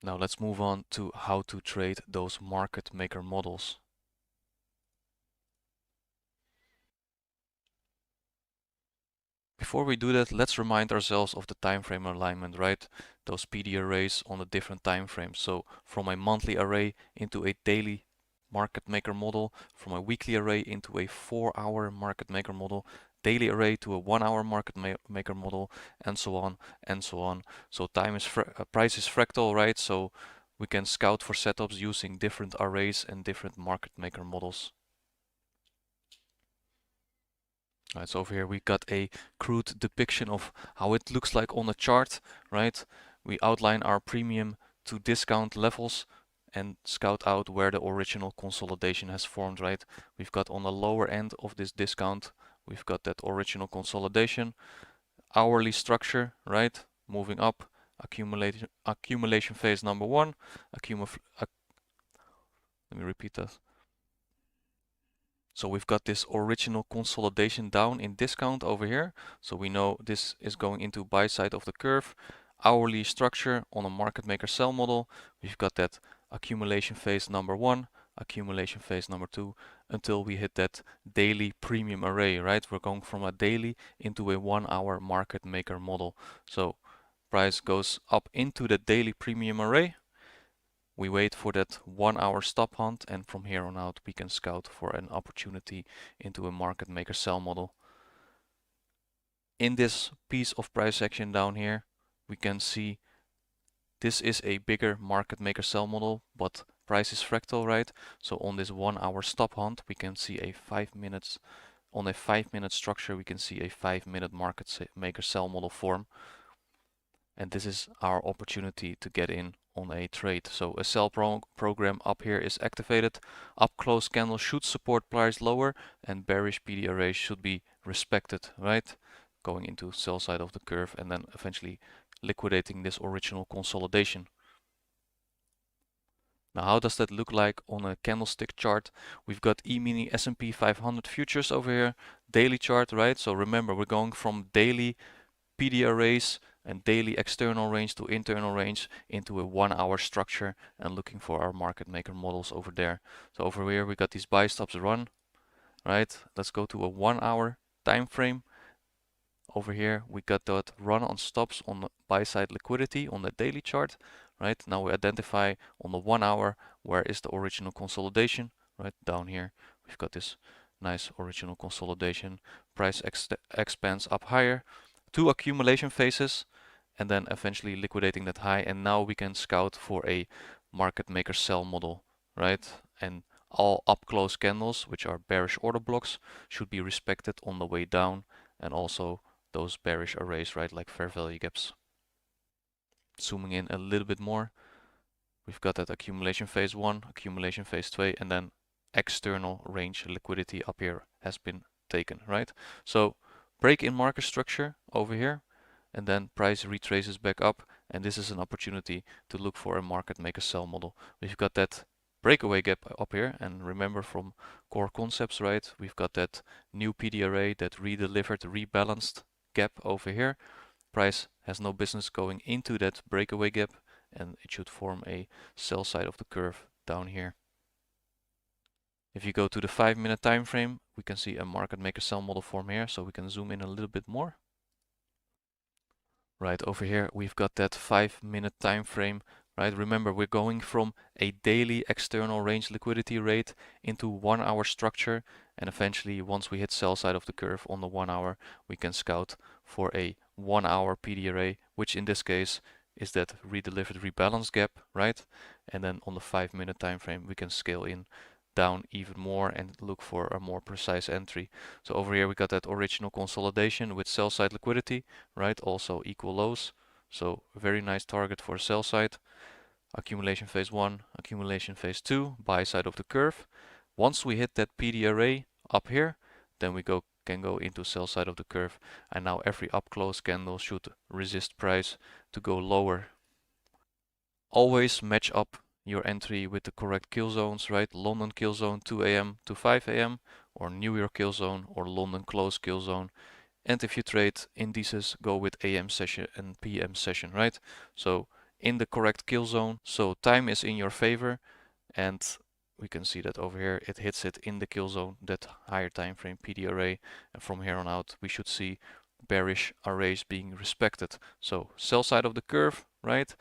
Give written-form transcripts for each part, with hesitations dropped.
Now let's move on to how to trade those market maker models. Before we do that, let's remind ourselves of the time frame alignment, right? Those PD arrays on the different time frames. So from a monthly array into a daily market maker model, from a weekly array into a 4-hour market maker model, daily array to a 1-hour market maker model, and so on and so on. So price is fractal, right? So we can scout for setups using different arrays and different market maker models. Right, so over here we got a crude depiction of how it looks like on a chart, right? We outline our premium to discount levels and scout out where the original consolidation has formed, right? We've got on the lower end of this discount, we've got that original consolidation, hourly structure, right? Moving up, accumulation phase number 1, let me repeat that. So we've got this original consolidation down in discount over here. So we know this is going into buy side of the curve. Hourly structure on a market maker sell model. We've got that accumulation phase number 1, accumulation phase number 2, until we hit that daily premium array, right? We're going from a daily into a 1-hour market maker model. So price goes up into the daily premium array. We wait for that 1-hour stop hunt, and from here on out we can scout for an opportunity into a market maker sell model. In this piece of price action down here, we can see this is a bigger market maker sell model, but price is fractal, right? So on this 1-hour stop hunt, we can see a 5 minutes, on a 5-minute structure, we can see a 5-minute market maker sell model form. And this is our opportunity to get in on a trade. So a sell program up here is activated. Up close candle should support price lower, and bearish PD array should be respected, right? Going into sell side of the curve and then eventually liquidating this original consolidation. Now how does that look like on a candlestick chart? We've got E-mini S&P 500 futures over here, daily chart, right? So remember, we're going from daily PD arrays and daily external range to internal range into a 1-hour structure and looking for our market maker models over there. So over here we got these buy stops run, right? Let's go to a 1-hour time frame. Over here we got that run on stops on the buy side liquidity on the daily chart, right? Now we identify on the 1-hour where is the original consolidation, right? Down here we've got this nice original consolidation. Price expands up higher, 2 accumulation phases, and then eventually liquidating that high. And now we can scout for a market maker sell model, right? And all up close candles, which are bearish order blocks, should be respected on the way down, and also those bearish arrays, right, like fair value gaps. Zooming in a little bit more, we've got that accumulation phase 1, accumulation phase 2, and then external range liquidity up here has been taken, right? So break in market structure over here, and then price retraces back up, and this is an opportunity to look for a market maker sell model. We've got that breakaway gap up here, and remember from core concepts, right, we've got that new PD array, that redelivered rebalanced gap over here. Price has no business going into that breakaway gap, and it should form a sell side of the curve down here. If you go to the 5-minute time frame, we can see a market maker sell model form here, so we can zoom in a little bit more. Right over here we've got that 5-minute time frame, right? Remember, we're going from a daily external range liquidity rate into 1-hour structure, and eventually once we hit sell side of the curve on the 1-hour, we can scout for a 1-hour PD array, which in this case is that redelivered rebalance gap, right? And then on the 5-minute time frame we can scale in down even more and look for a more precise entry. So over here we got that original consolidation with sell side liquidity, right? Also equal lows. So very nice target for sell side. Accumulation phase 1, accumulation phase 2, buy side of the curve. Once we hit that PD array up here, then we can go into sell side of the curve, and now every up close candle should resist price to go lower. Always match up your entry with the correct kill zones, right? London kill zone 2 a.m. to 5 a.m. or New York kill zone or London close kill zone. And if you trade indices, go with AM session and PM session, right? So in the correct kill zone. So time is in your favor, and we can see that over here it hits it in the kill zone, that higher time frame PD array, and from here on out we should see bearish arrays being respected. So sell side of the curve, right?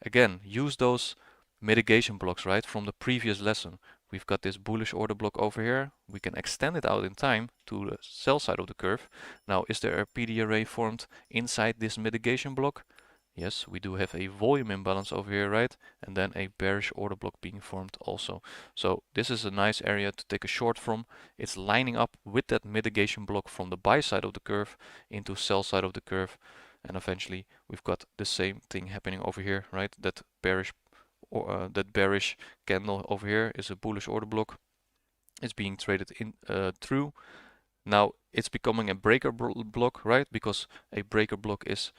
Again, use those mitigation blocks, right, from the previous lesson. We've got this bullish order block over here. We can extend it out in time to the sell side of the curve. Now, is there a PD array formed inside this mitigation block? Yes, we do have a volume imbalance over here, right? And then a bearish order block being formed also. So this is a nice area to take a short from. It's lining up with that mitigation block from the buy side of the curve into sell side of the curve. And eventually we've got the same thing happening over here, right? That bearish candle over here is a bullish order block. It's being traded in through. Now it's becoming a breaker block, right? Because a breaker block is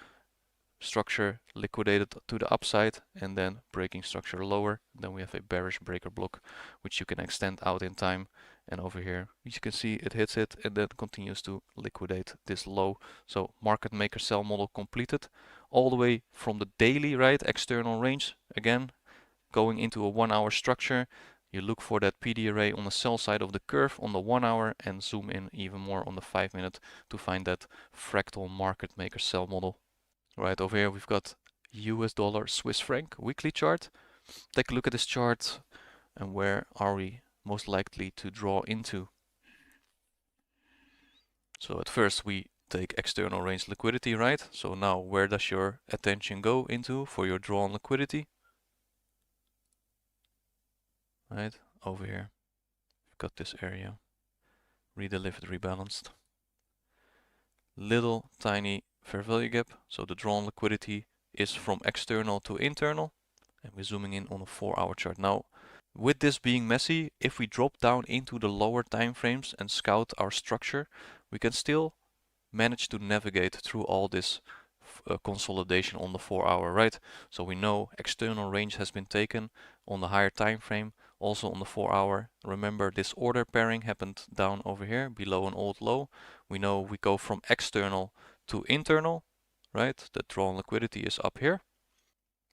structure liquidated to the upside and then breaking structure lower. Then we have a bearish breaker block, which you can extend out in time. And over here, you can see it hits it and then continues to liquidate this low. So market maker sell model completed all the way from the daily, right? External range again, going into a 1 hour structure. You look for that PD array on the sell side of the curve on the 1 hour and zoom in even more on the 5 minute to find that fractal market maker sell model. Right over here we've got US dollar Swiss franc weekly chart. Take a look at this chart and where are we most likely to draw into. So at first we take external range liquidity, right? So now where does your attention go into for your draw on liquidity? Right over here we've got this area, redelivered, rebalanced, little tiny fair value gap. So the drawn liquidity is from external to internal, and we're zooming in on a 4-hour chart. Now, with this being messy, if we drop down into the lower time frames and scout our structure, we can still manage to navigate through all this consolidation on the 4-hour, right? So we know external range has been taken on the higher time frame, also on the 4-hour. Remember, this order pairing happened down over here below an old low. We know we go from external to internal, right? The drawn liquidity is up here.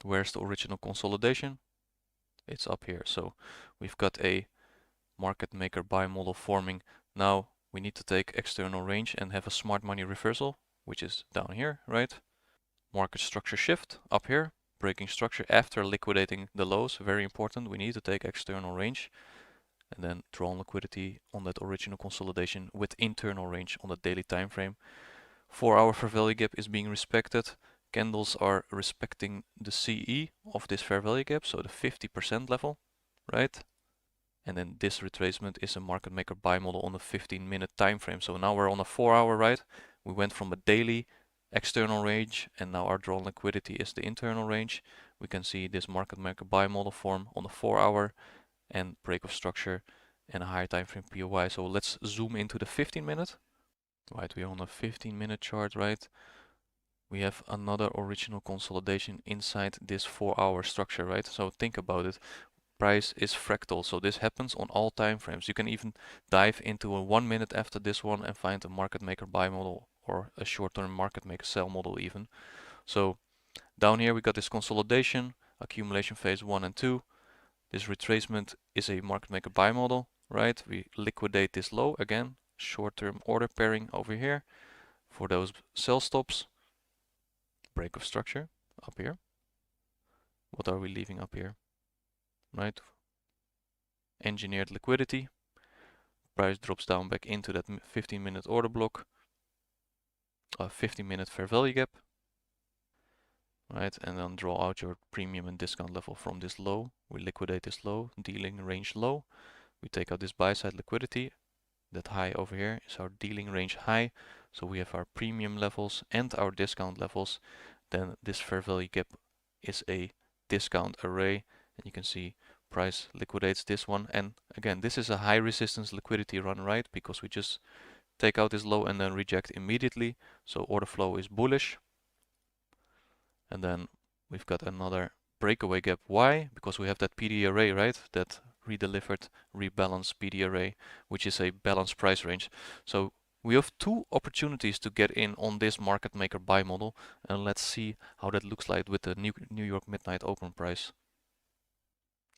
Where's the original consolidation? It's up here. So we've got a market maker buy model forming. Now we need to take external range and have a smart money reversal, which is down here, right? Market structure shift up here, breaking structure after liquidating the lows. Very important. We need to take external range and then drawn liquidity on that original consolidation with internal range on the daily time frame. 4-hour fair value gap is being respected. Candles are respecting the CE of this fair value gap, so the 50% level, right? And then this retracement is a market maker buy model on the 15-minute time frame. So now we're on a 4-hour, right? We went from a daily external range and now our drawn liquidity is the internal range. We can see this market maker buy model form on the 4-hour and break of structure and a higher time frame POI. So let's zoom into the 15-minute. Right, we're on a 15-minute chart, right? We have another original consolidation inside this 4-hour structure, right? So think about it. Price is fractal, so this happens on all time frames. You can even dive into a 1 minute after this one and find a market maker buy model or a short-term market maker sell model even. So down here we got this consolidation, accumulation phase 1 and 2. This retracement is a market maker buy model, right? We liquidate this low again, short-term order pairing over here for those sell stops. Break of structure up here. What are we leaving up here? Right? Engineered liquidity. Price drops down back into that 15-minute order block. A 15-minute fair value gap. Right? And then draw out your premium and discount level from this low. We liquidate this low, dealing range low. We take out this buy side liquidity. That high over here is our dealing range high. So we have our premium levels and our discount levels. Then this fair value gap is a discount array. And you can see price liquidates this one. And again, this is a high resistance liquidity run, right? Because we just take out this low and then reject immediately. So order flow is bullish. And then we've got another breakaway gap. Why? Because we have that PD array, right? That redelivered, rebalanced PD array, which is a balanced price range. So we have two opportunities to get in on this market maker buy model, and let's see how that looks like with the New York midnight open price.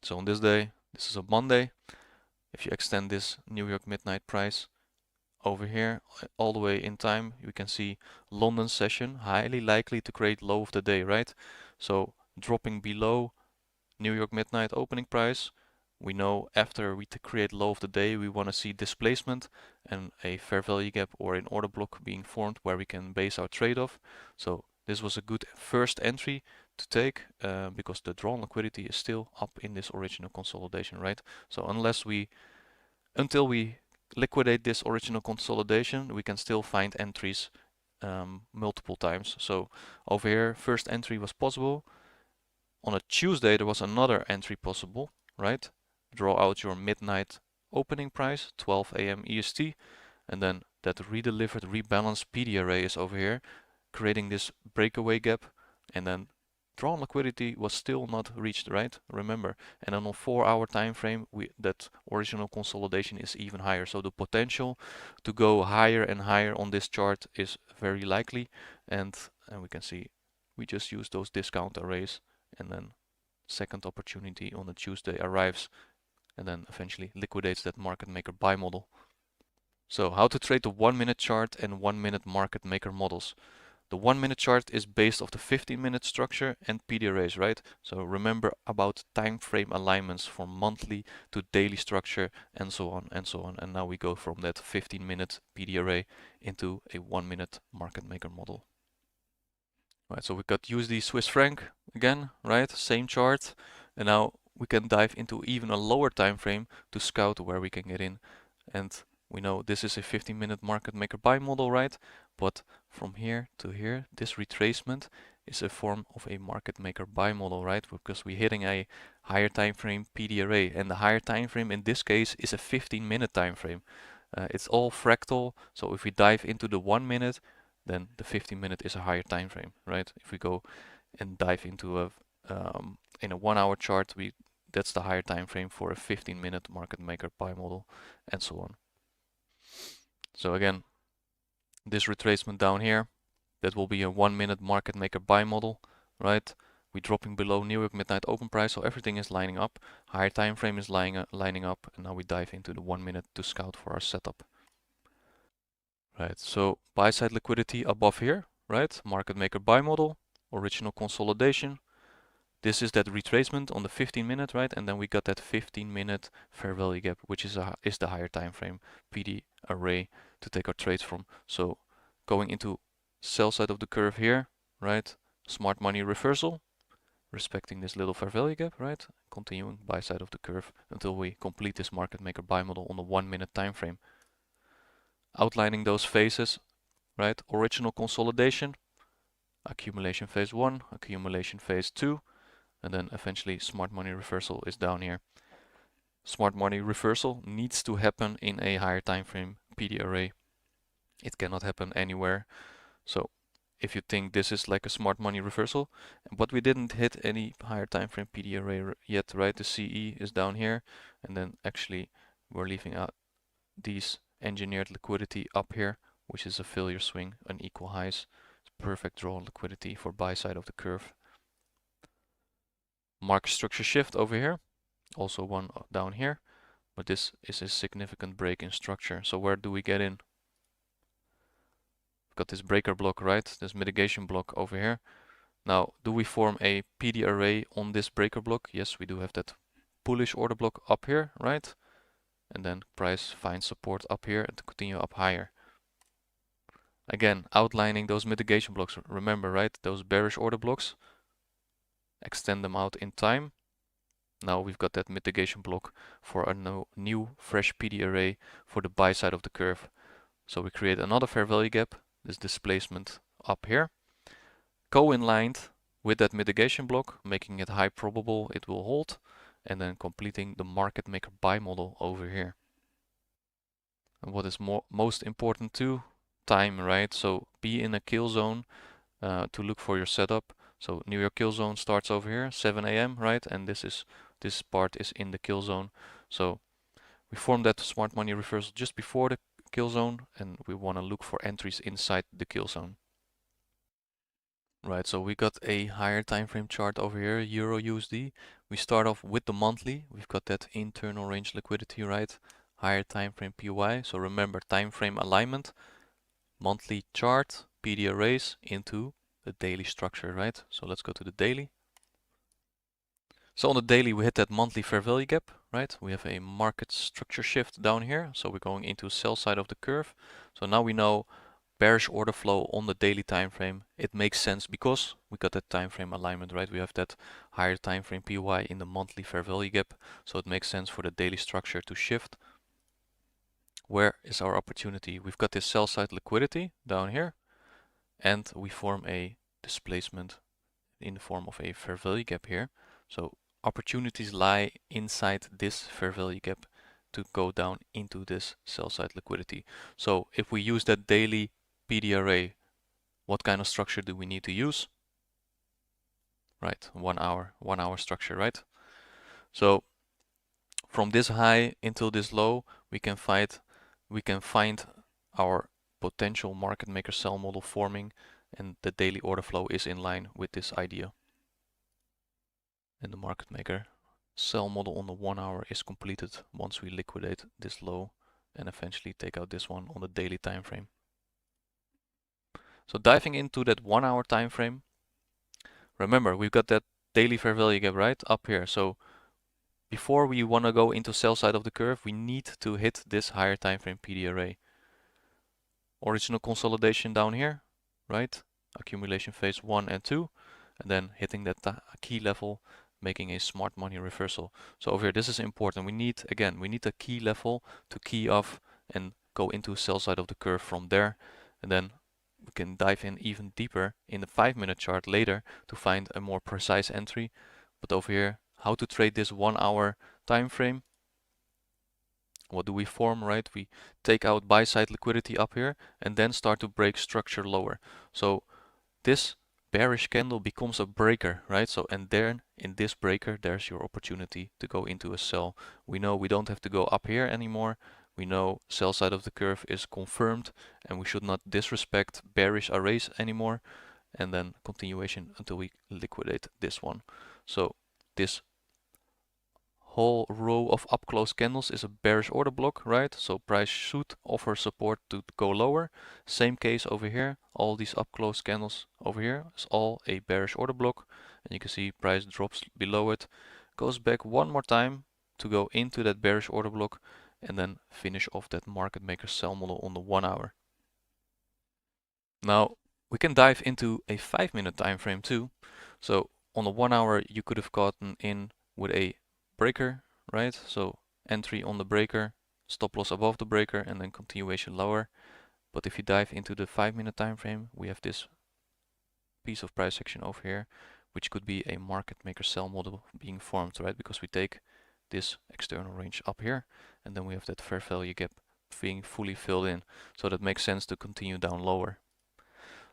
So on this day, this is a Monday. If you extend this New York midnight price over here all the way in time, you can see London session highly likely to create low of the day, right? So dropping below New York midnight opening price, we know after we create low of the day, we want to see displacement and a fair value gap or an order block being formed where we can base our trade off. So this was a good first entry to take because the drawn liquidity is still up in this original consolidation, right? So until we liquidate this original consolidation, we can still find entries multiple times. So over here, first entry was possible. On a Tuesday, there was another entry possible, right? Draw out your midnight opening price, 12 a.m. EST, and then that redelivered rebalanced PD array is over here, creating this breakaway gap, and then drawn liquidity was still not reached, right? Remember, and on a 4-hour time frame, that original consolidation is even higher. So the potential to go higher and higher on this chart is very likely, and we can see we just use those discount arrays, and then second opportunity on a Tuesday arrives, and then eventually liquidates that market maker buy model. So how to trade the 1-minute chart and 1-minute market maker models. The 1-minute chart is based off the 15-minute structure and PD arrays, right? So remember about time frame alignments from monthly to daily structure and so on and so on. And now we go from that 15-minute PD array into a 1-minute market maker model. Right, so we got USD Swiss franc again, right? Same chart. And now we can dive into even a lower time frame to scout where we can get in. And we know this is a 15-minute market maker buy model, right? But from here to here, this retracement is a form of a market maker buy model, right? Because we're hitting a higher time frame PD array, and the higher time frame in this case is a 15-minute time frame. It's all fractal, so if we dive into the 1 minute, then the 15-minute is a higher time frame, right? If we go and dive into a in a 1-hour chart, that's the higher time frame for a 15-minute market maker buy model, and so on. So again, this retracement down here, that will be a 1-minute market maker buy model, right? We're dropping below New York midnight open price, so everything is lining up. Higher time frame is lining up, and now we dive into the 1 minute to scout for our setup. Right, so buy side liquidity above here, right? Market maker buy model, original consolidation. This is that retracement on the 15-minute, right? And then we got that 15-minute fair value gap, which is the higher time frame PD array to take our trades from. So going into sell side of the curve here, right? Smart money reversal, respecting this little fair value gap, right? Continuing buy side of the curve until we complete this market maker buy model on the 1-minute time frame. Outlining those phases, right? Original consolidation, accumulation phase 1, accumulation phase 2, and then eventually smart money reversal is down here. Smart money reversal needs to happen in a higher time frame PD array. It cannot happen anywhere. So if you think this is like a smart money reversal, but we didn't hit any higher time frame PD array yet, right? The CE is down here, and then actually we're leaving out these engineered liquidity up here, which is a failure swing, unequal highs. It's perfect draw liquidity for buy side of the curve. Market structure shift over here, also one down here, but this is a significant break in structure. So where do we get in? We've got this breaker block, right? This mitigation block over here. Now, do we form a PD array on this breaker block? Yes, we do have that bullish order block up here, right? And then price finds support up here and to continue up higher. Again, outlining those mitigation blocks. Remember, right? Those bearish order blocks. Extend them out in time. Now we've got that mitigation block for a new fresh PD array for the buy side of the curve. So we create another fair value gap, this displacement up here, co-inlined with that mitigation block, making it high probable it will hold, and then completing the market maker buy model over here. And what is most important too, time, right? So be in a kill zone to look for your setup. So New York kill zone starts over here, 7 a.m., right? And this part is in the kill zone. So we formed that smart money reversal just before the kill zone, and we want to look for entries inside the kill zone. Right, so we got a higher time frame chart over here, Euro USD. We start off with the monthly. We've got that internal range liquidity, right? Higher time frame PY. So remember, time frame alignment, monthly chart, PD arrays into the daily structure, right? So let's go to the daily. So on the daily, we hit that monthly fair value gap, right? We have a market structure shift down here. So we're going into sell side of the curve. So now we know bearish order flow on the daily time frame. It makes sense because we got that time frame alignment, right? We have that higher time frame PY in the monthly fair value gap. So it makes sense for the daily structure to shift. Where is our opportunity? We've got this sell side liquidity down here, and we form a displacement in the form of a fair value gap here. So opportunities lie inside this fair value gap to go down into this sell side liquidity. So if we use that daily PD array, what kind of structure do we need to use? Right, 1 hour structure, right? So from this high until this low, we can find our potential market maker sell model forming, and the daily order flow is in line with this idea. And the market maker sell model on the 1 hour is completed once we liquidate this low and eventually take out this one on the daily time frame. So diving into that 1 hour time frame, remember we've got that daily fair value gap right up here. So before we want to go into sell side of the curve, we need to hit this higher time frame PD array. Original consolidation down here, right? Accumulation phase 1 and 2, and then hitting that key level, making a smart money reversal. So over here, this is important. We need a key level to key off and go into sell side of the curve from there, and then we can dive in even deeper in the 5-minute chart later to find a more precise entry. But over here, how to trade this 1 hour time frame? What do we form, right? We take out buy side liquidity up here and then start to break structure lower. So this bearish candle becomes a breaker, right? So, and then in this breaker, there's your opportunity to go into a sell. We know we don't have to go up here anymore. We know sell side of the curve is confirmed, and we should not disrespect bearish arrays anymore. And then continuation until we liquidate this one. So this whole row of up close candles is a bearish order block, right? So price should offer support to go lower. Same case over here. All these up close candles over here is all a bearish order block, and you can see price drops below it, goes back one more time to go into that bearish order block, and then finish off that market maker sell model on the 1 hour. Now we can dive into a 5-minute time frame too. So on the 1 hour, you could have gotten in with a breaker, right? So entry on the breaker, stop loss above the breaker, and then continuation lower. But if you dive into the 5-minute time frame, we have this piece of price action over here, which could be a market maker sell model being formed, right? Because we take this external range up here, and then we have that fair value gap being fully filled in. So that makes sense to continue down lower.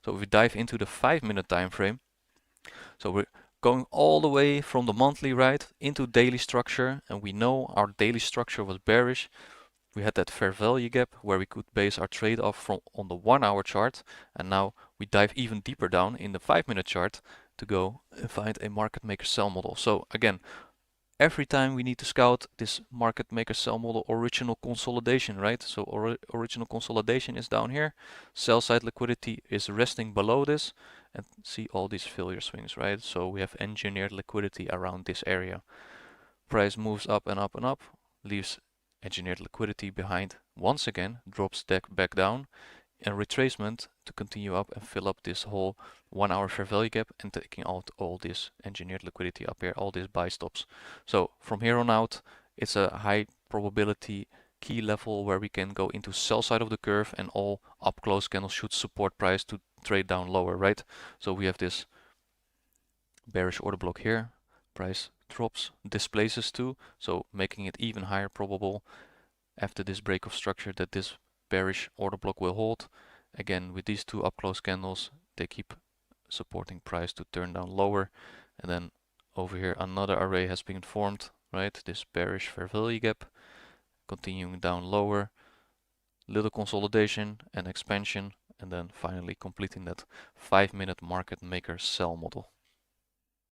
So if we dive into the 5-minute time frame, so we're going all the way from the monthly, right, into daily structure, and we know our daily structure was bearish. We had that fair value gap where we could base our trade off from on the 1 hour chart, and now we dive even deeper down in the 5-minute chart to go and find a market maker sell model. So again, every time we need to scout this market maker sell model original consolidation, right? So original consolidation is down here, sell side liquidity is resting below this, and see all these failure swings, right? So we have engineered liquidity around this area. Price moves up and up and up, leaves engineered liquidity behind once again, drops back down, and retracement to continue up and fill up this whole 1 hour fair value gap and taking out all this engineered liquidity up here, all these buy stops. So from here on out, it's a high probability key level where we can go into sell side of the curve, and all up close candles should support price to trade down lower, right? So we have this bearish order block here, price drops, displaces too, so making it even higher probable after this break of structure that this bearish order block will hold. Again, with these two up close candles, they keep supporting price to turn down lower, and then over here another array has been formed, right? This bearish fair value gap continuing down lower, little consolidation and expansion, and then finally completing that 5-minute market maker sell model.